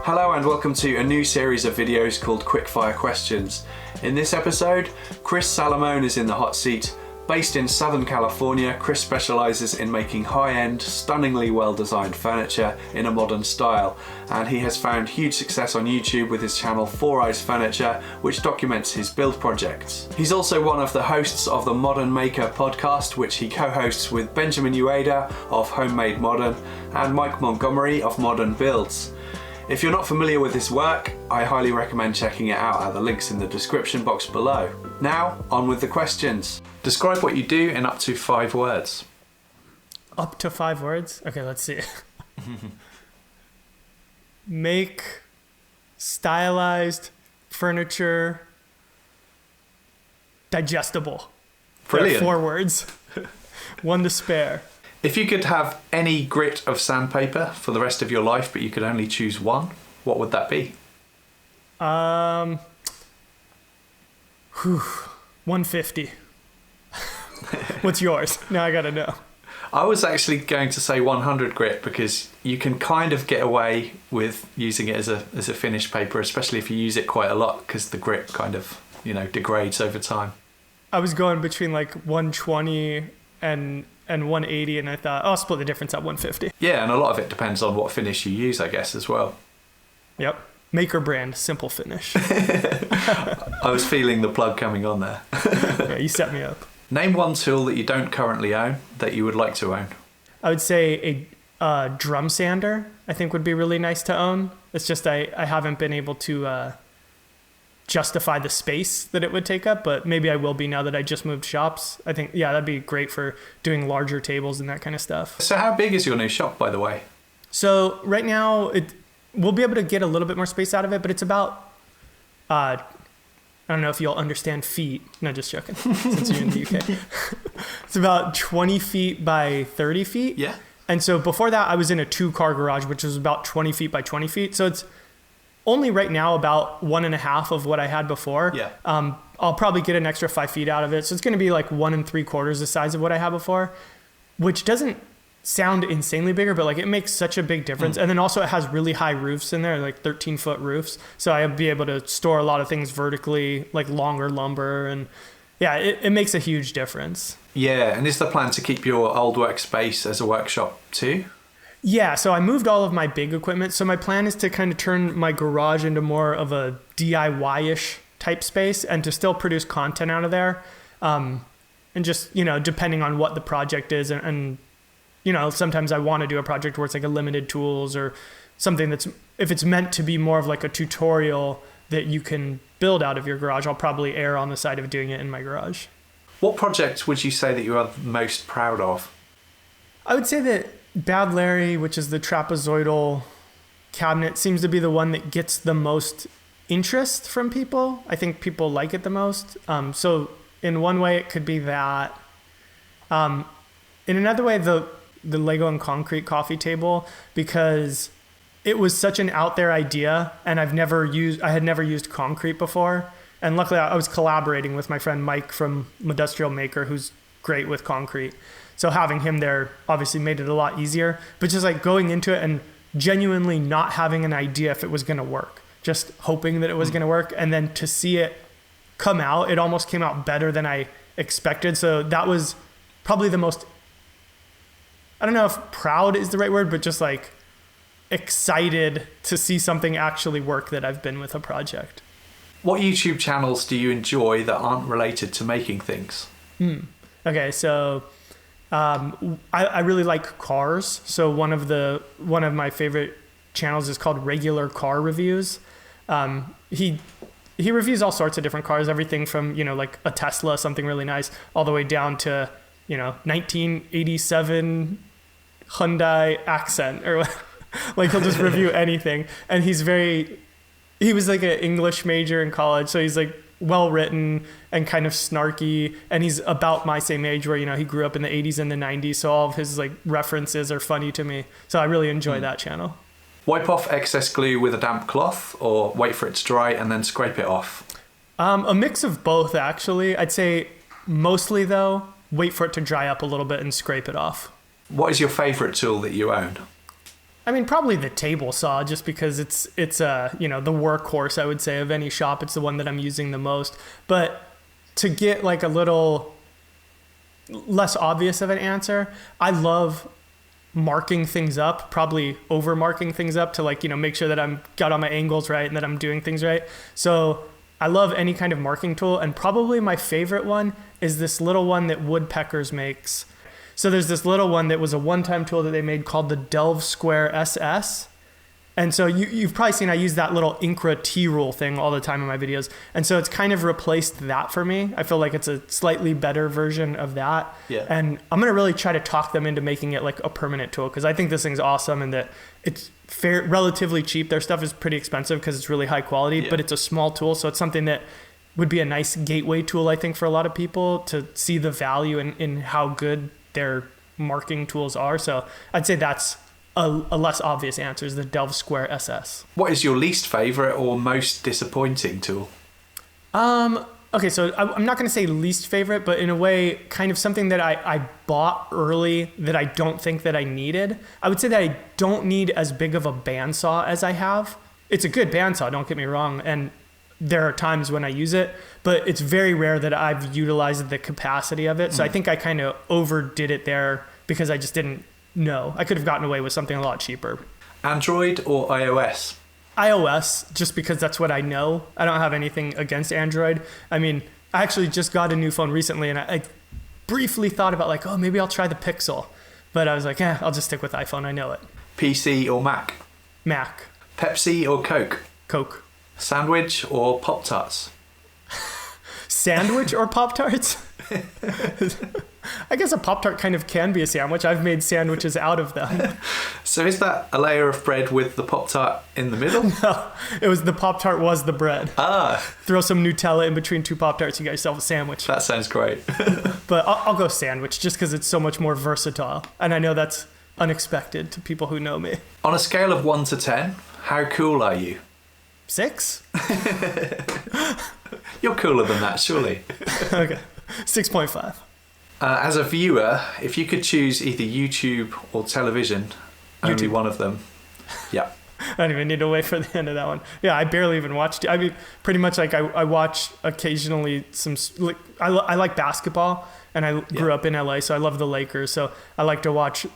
Hello and welcome to a new series of videos called Quickfire Questions. In this episode, Chris Salomone is in the hot seat. Based in Southern California, Chris specialises in making high-end, stunningly well-designed furniture in a modern style, and he has found huge success on YouTube with his channel FourEyes Furniture, which documents his build projects. He's also one of the hosts of the Modern Maker podcast, which he co-hosts with Benjamin Ueda of Homemade Modern and Mike Montgomery of Modern Builds. If you're not familiar with his work, I highly recommend checking it out at the links in the description box below. Now, on with the questions. Describe what you do in up to 5 words. Up to 5 words? Okay, let's see. Make stylized furniture digestible. Brilliant. There are 4 words. 1 to spare. If you could have any grit of sandpaper for the rest of your life, but you could only choose one, what would that be? 150. What's yours? Now I gotta know. I was actually going to say 100 grit because you can kind of get away with using it as a finished paper, especially if you use it quite a lot, because the grit kind of, degrades over time. I was going between like 120 and 180, and I thought, I'll split the difference at 150. Yeah, and a lot of it depends on what finish you use, I guess, as well. Yep. Maker brand, simple finish. I was feeling the plug coming on there. Yeah, you set me up. Name one tool that you don't currently own that you would like to own. I would say a drum sander, I think would be really nice to own. It's just I haven't been able to justify the space that it would take up, but maybe I will be now that I just moved shops. I think, yeah, that'd be great for doing larger tables and that kind of stuff. So how big is your new shop, by the way? So right now, we'll be able to get a little bit more space out of it, but it's about, I don't know if you'll understand feet. No, just joking, since you're in the UK. It's about 20 feet by 30 feet. Yeah. And so before that, I was in a 2-car garage, which was about 20 feet by 20 feet. So it's only right now about 1.5 of what I had before. Yeah. I'll probably get an extra 5 feet out of it. So it's going to be like 1 3/4 the size of what I had before, which doesn't sound insanely bigger, but like it makes such a big difference. And then also it has really high roofs in there, like 13-foot roofs. So I'll be able to store a lot of things vertically, like longer lumber. And yeah, it makes a huge difference. Yeah. And is the plan to keep your old workspace as a workshop too? Yeah, so I moved all of my big equipment. So my plan is to kind of turn my garage into more of a DIY-ish type space and to still produce content out of there. And just, depending on what the project is and sometimes I want to do a project where it's like a limited tools or something that's, if it's meant to be more of like a tutorial that you can build out of your garage, I'll probably err on the side of doing it in my garage. What project would you say that you are most proud of? I would say that Bad Larry, which is the trapezoidal cabinet, seems to be the one that gets the most interest from people. I think people like it the most. So in one way, it could be that. In another way, the Lego and concrete coffee table, because it was such an out there idea, and I had never used concrete before. And luckily, I was collaborating with my friend Mike from Industrial Maker, who's great with concrete. So having him there obviously made it a lot easier, but just like going into it and genuinely not having an idea if it was going to work, just hoping that it was going to work. And then to see it come out, it almost came out better than I expected. So that was probably the most, I don't know if proud is the right word, but just like excited to see something actually work that I've been with a project. What YouTube channels do you enjoy that aren't related to making things? Okay, so I really like cars. So one of my favorite channels is called Regular Car Reviews. He reviews all sorts of different cars, everything from, like a Tesla, something really nice, all the way down to, 1987 Hyundai Accent, or like he'll just review anything. And he was like an English major in college. So he's like well written and kind of snarky, and he's about my same age where he grew up in the 80s and the 90s, so all of his like references are funny to me, so I really enjoy that channel. Wipe off excess glue with a damp cloth, or wait for it to dry and then scrape it off? A mix of both, actually. I'd say mostly though, wait for it to dry up a little bit and scrape it off. What is your favorite tool that you own? I mean, probably the table saw, just because it's the workhorse, I would say, of any shop. It's the one that I'm using the most. But to get like a little less obvious of an answer, I love marking things up, probably over marking things up to make sure that I'm got all my angles right and that I'm doing things right. So I love any kind of marking tool, and probably my favorite one is this little one that Woodpeckers makes. So there's this little one that was a one-time tool that they made called the Delve Square SS. And so you've probably seen I use that little Incra T-rule thing all the time in my videos. And so it's kind of replaced that for me. I feel like it's a slightly better version of that. Yeah. And I'm going to really try to talk them into making it like a permanent tool, because I think this thing's awesome and that it's relatively cheap. Their stuff is pretty expensive because it's really high quality, but it's a small tool. So it's something that would be a nice gateway tool, I think, for a lot of people to see the value in how good their marking tools are. So I'd say that's a less obvious answer, is the Delve Square SS. What is your least favorite or most disappointing tool? Okay, so I'm not going to say least favorite, but in a way, kind of something that I bought early that I don't think that I needed. I would say that I don't need as big of a bandsaw as I have. It's a good bandsaw, don't get me wrong, and there are times when I use it, but it's very rare that I've utilized the capacity of it. So I think I kind of overdid it there because I just didn't know. I could have gotten away with something a lot cheaper. Android or iOS? iOS, just because that's what I know. I don't have anything against Android. I mean, I actually just got a new phone recently, and I briefly thought about maybe I'll try the Pixel. But I was like, I'll just stick with iPhone. I know it. PC or Mac? Mac. Pepsi or Coke? Coke. Sandwich or Pop-Tarts? Sandwich or Pop-Tarts? I guess a Pop-Tart kind of can be a sandwich. I've made sandwiches out of them. So is that a layer of bread with the Pop-Tart in the middle? No, it was the Pop-Tart was the bread. Throw some Nutella in between two Pop-Tarts, you got yourself a sandwich. That sounds great. But I'll go sandwich just because it's so much more versatile. And I know that's unexpected to people who know me. On a scale of 1 to 10, how cool are you? 6? You're cooler than that, surely. Okay, 6.5. As a viewer, if you could choose either YouTube or television, only one of them. Yeah. I don't even need to wait for the end of that one. Yeah, I barely even watched it. I mean, pretty much I watch occasionally some. I like basketball, and I grew up in LA, so I love the Lakers. So I like to watch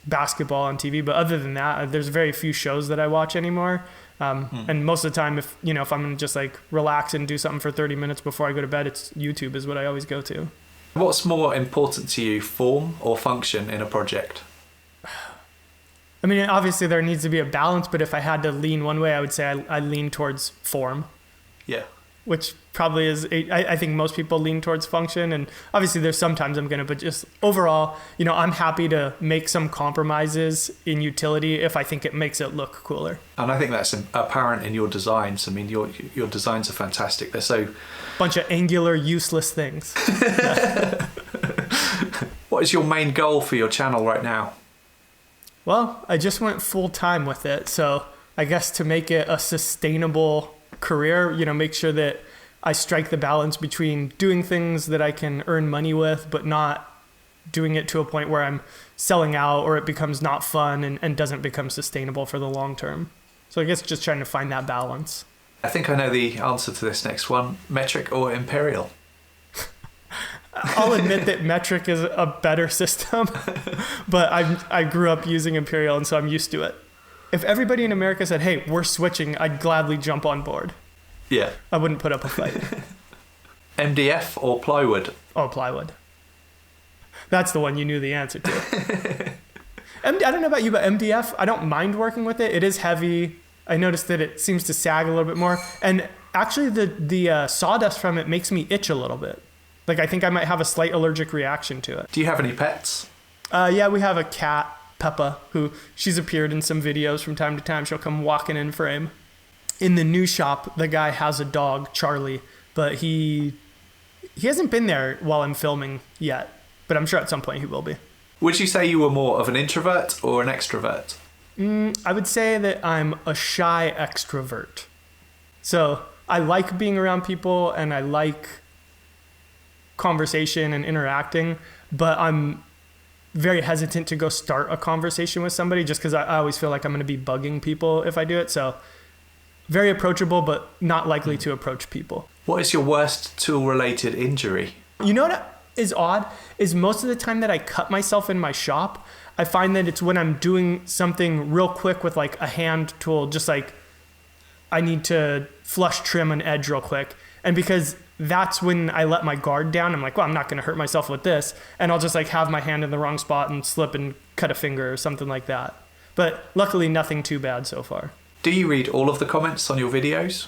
basketball on TV. But other than that, there's very few shows that I watch anymore. And most of the time, if I'm gonna just relax and do something for 30 minutes before I go to bed, it's YouTube is what I always go to. What's more important to you, form or function in a project? I mean, obviously there needs to be a balance, but if I had to lean one way, I would say I lean towards form. Yeah. Which probably is, I think most people lean towards function. And obviously there's sometimes but just overall, I'm happy to make some compromises in utility if I think it makes it look cooler. And I think that's apparent in your designs. I mean, your designs are fantastic. They're so... Bunch of angular, useless things. What is your main goal for your channel right now? Well, I just went full time with it. So I guess to make it a sustainable career, make sure that I strike the balance between doing things that I can earn money with, but not doing it to a point where I'm selling out or it becomes not fun and doesn't become sustainable for the long term. So I guess just trying to find that balance. I think I know the answer to this next one. Metric or imperial? I'll admit that metric is a better system, but I grew up using imperial, and so I'm used to it. If everybody in America said, hey, we're switching, I'd gladly jump on board. Yeah. I wouldn't put up a fight. MDF or plywood? Oh, plywood. That's the one you knew the answer to. I don't know about you, but MDF, I don't mind working with it. It is heavy. I noticed that it seems to sag a little bit more. And actually the sawdust from it makes me itch a little bit. I think I might have a slight allergic reaction to it. Do you have any pets? Yeah, we have a cat, Peppa, who she's appeared in some videos from time to time. She'll come walking in frame. In the new shop, the guy has a dog, Charlie, but he hasn't been there while I'm filming yet. But I'm sure at some point he will be. Would you say you were more of an introvert or an extrovert? I would say that I'm a shy extrovert. So I like being around people and I like conversation and interacting, but I'm very hesitant to go start a conversation with somebody just because I always feel like I'm going to be bugging people if I do it. So very approachable, but not likely to approach people. What is your worst tool-related injury? You know what is odd is most of the time that I cut myself in my shop, I find that it's when I'm doing something real quick with like a hand tool, just like I need to flush trim an edge real quick. And because that's when I let my guard down, I'm like, well, I'm not going to hurt myself with this. And I'll just like have my hand in the wrong spot and slip and cut a finger or something like that. But luckily nothing too bad so far. Do you read all of the comments on your videos?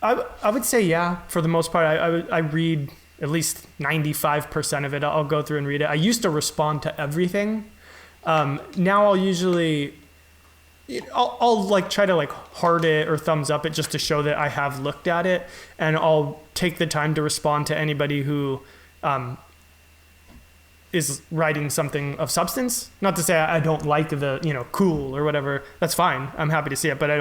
I would say, yeah, for the most part, I read at least 95% of it. I'll go through and read it. I used to respond to everything. Now I'll usually, I'll like try to like heart it or thumbs up it just to show that I have looked at it. And I'll take the time to respond to anybody who is writing something of substance. Not to say I don't like the, cool or whatever. That's fine. I'm happy to see it, but I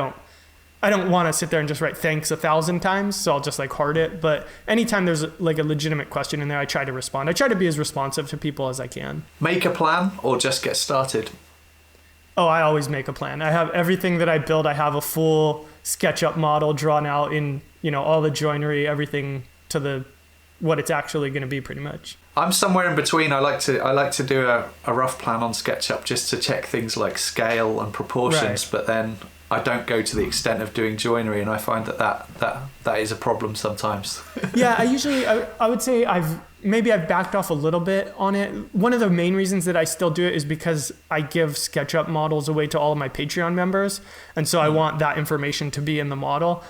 don't want to sit there and just write thanks 1,000 times. So I'll just like heart it. But anytime there's like a legitimate question in there, I try to respond. I try to be as responsive to people as I can. Make a plan or just get started? Oh, I always make a plan. I have everything that I build. I have a full SketchUp model drawn out in, all the joinery, everything to what it's actually going to be pretty much. I'm somewhere in between. I like to do a rough plan on SketchUp just to check things like scale and proportions, right. But then I don't go to the extent of doing joinery, and I find that is a problem sometimes. Yeah, I would say I've backed off a little bit on it. One of the main reasons that I still do it is because I give SketchUp models away to all of my Patreon members, and so I want that information to be in the model.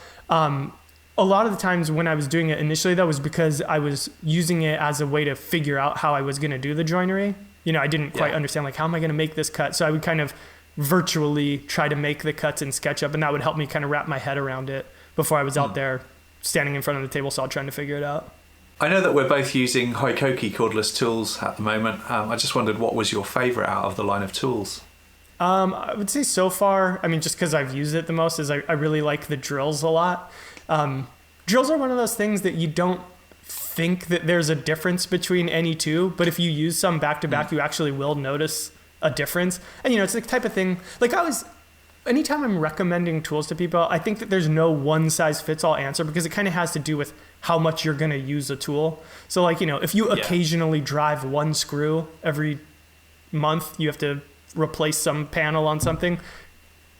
A lot of the times when I was doing it initially, that was because I was using it as a way to figure out how I was going to do the joinery. I didn't quite understand, like, how am I going to make this cut? So I would kind of virtually try to make the cuts in SketchUp, and that would help me kind of wrap my head around it before I was out there standing in front of the table saw trying to figure it out. I know that we're both using Hikoki cordless tools at the moment. I just wondered, what was your favorite out of the line of tools? I would say so far, just because I've used it the most, is I really like the drills a lot. Drills are one of those things that you don't think that there's a difference between any two, but if you use some back to back, you actually will notice a difference. And it's the type of thing, like anytime I'm recommending tools to people, I think that there's no one size fits all answer, because it kind of has to do with how much you're going to use a tool. So like, if you occasionally drive one screw every month, you have to replace some panel on something,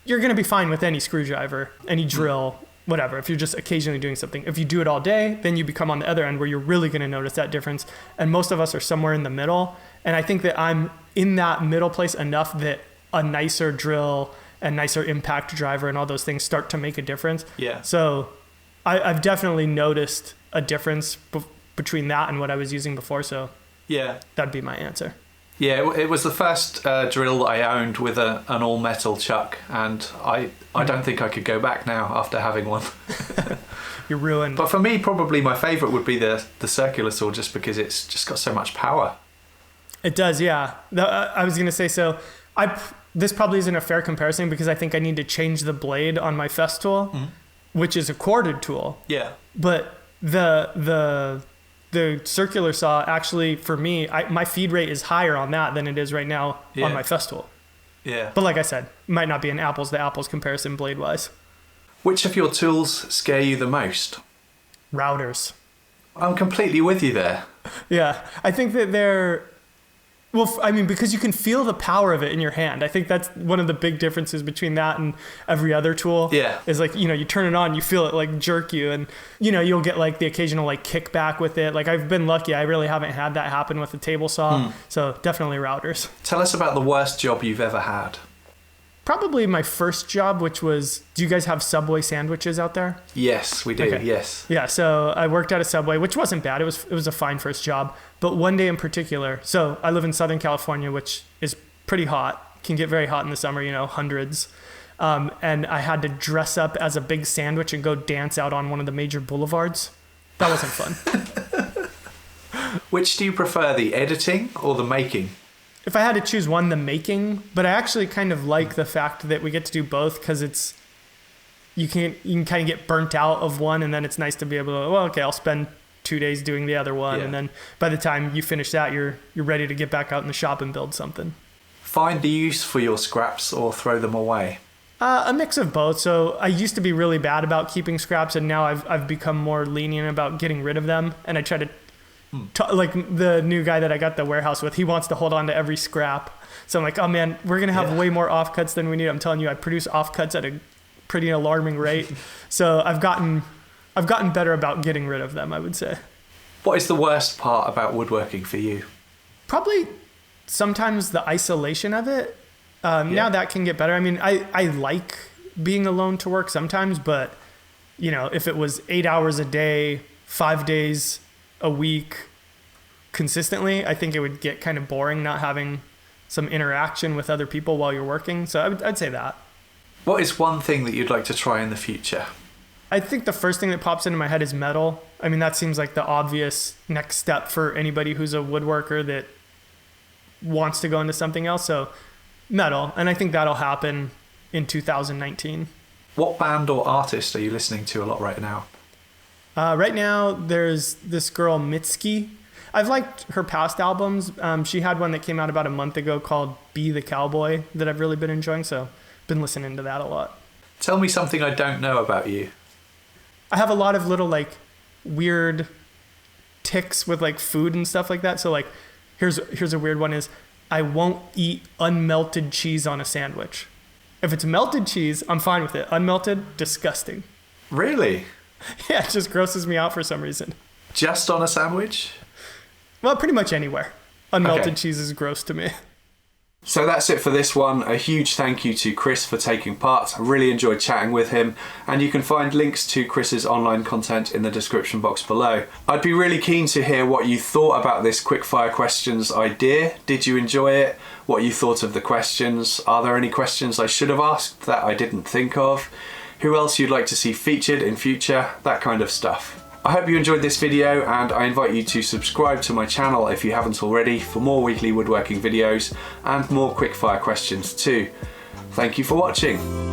you're going to be fine with any screwdriver, any drill, whatever, if you're just occasionally doing something. If you do it all day, then you become on the other end where you're really going to notice that difference. And most of us are somewhere in the middle. And I think that I'm in that middle place enough that a nicer drill and nicer impact driver and all those things start to make a difference. Yeah. So I've definitely noticed a difference between that and what I was using before. So yeah, that'd be my answer. Yeah, it was the first drill that I owned with an all-metal chuck, and I don't think I could go back now after having one. You're ruined. But for me, probably my favourite would be the circular saw, just because it's just got so much power. It does, yeah. I was going to say, so this probably isn't a fair comparison, because I think I need to change the blade on my Festool, which is a corded tool. Yeah. But the circular saw, actually, for me, my feed rate is higher on that than it is right now on my Festool. Yeah. But like I said, might not be an apples to apples comparison blade-wise. Which of your tools scare you the most? Routers. I'm completely with you there. Yeah. I think that they're... Well, because you can feel the power of it in your hand. I think that's one of the big differences between that and every other tool. Yeah. Is like, you turn it on, you feel it like jerk you, and, you'll get like the occasional like kickback with it. Like I've been lucky. I really haven't had that happen with the table saw. So definitely routers. Tell us about the worst job you've ever had. Probably my first job, which was, do you guys have Subway sandwiches out there? Yes, we do. Okay. Yes. Yeah. So I worked at a Subway, which wasn't bad. It was a fine first job. But one day in particular, so I live in Southern California, which is pretty hot, can get very hot in the summer, hundreds. And I had to dress up as a big sandwich and go dance out on one of the major boulevards. That wasn't fun. Which do you prefer, the editing or the making? If I had to choose one, the making, but I actually kind of like the fact that we get to do both, because you can kind of get burnt out of one, and then it's nice to be able to, well, okay, I'll spend 2 days doing the other one. Yeah. And then by the time you finish that, you're ready to get back out in the shop and build something. Find the use for your scraps or throw them away? A mix of both. So I used to be really bad about keeping scraps, and now I've become more lenient about getting rid of them. And I try to, like the new guy that I got the warehouse with, he wants to hold on to every scrap. So I'm like, oh man, we're going to have way more offcuts than we need. I'm telling you, I produce offcuts at a pretty alarming rate. So I've gotten better about getting rid of them, I would say. What is the worst part about woodworking for you? Probably sometimes the isolation of it. Now that can get better. I mean, I like being alone to work sometimes, but you know, if it was 8 hours a day, 5 days a week consistently, I think it would get kind of boring not having some interaction with other people while you're working. So I'd say that. What is one thing that you'd like to try in the future? I think the first thing that pops into my head is metal. I mean, that seems like the obvious next step for anybody who's a woodworker that wants to go into something else. So metal. And I think that'll happen in 2019. What band or artist are you listening to a lot right now? Right now, there's this girl, Mitski. I've liked her past albums. She had one that came out about a month ago called Be the Cowboy that I've really been enjoying. So been listening to that a lot. Tell me something I don't know about you. I have a lot of little like weird tics with like food and stuff like that. So like here's a weird one is I won't eat unmelted cheese on a sandwich. If it's melted cheese, I'm fine with it. Unmelted, disgusting. Really? Yeah, it just grosses me out for some reason. Just on a sandwich? Well, pretty much anywhere. Unmelted cheese is gross to me. So that's it for this one. A huge thank you to Chris for taking part. I really enjoyed chatting with him, and you can find links to Chris's online content in the description box below. I'd be really keen to hear what you thought about this quickfire questions idea. Did you enjoy it? What you thought of the questions? Are there any questions I should have asked that I didn't think of? Who else you'd like to see featured in future? That kind of stuff. I hope you enjoyed this video, and I invite you to subscribe to my channel if you haven't already for more weekly woodworking videos and more quickfire questions too. Thank you for watching.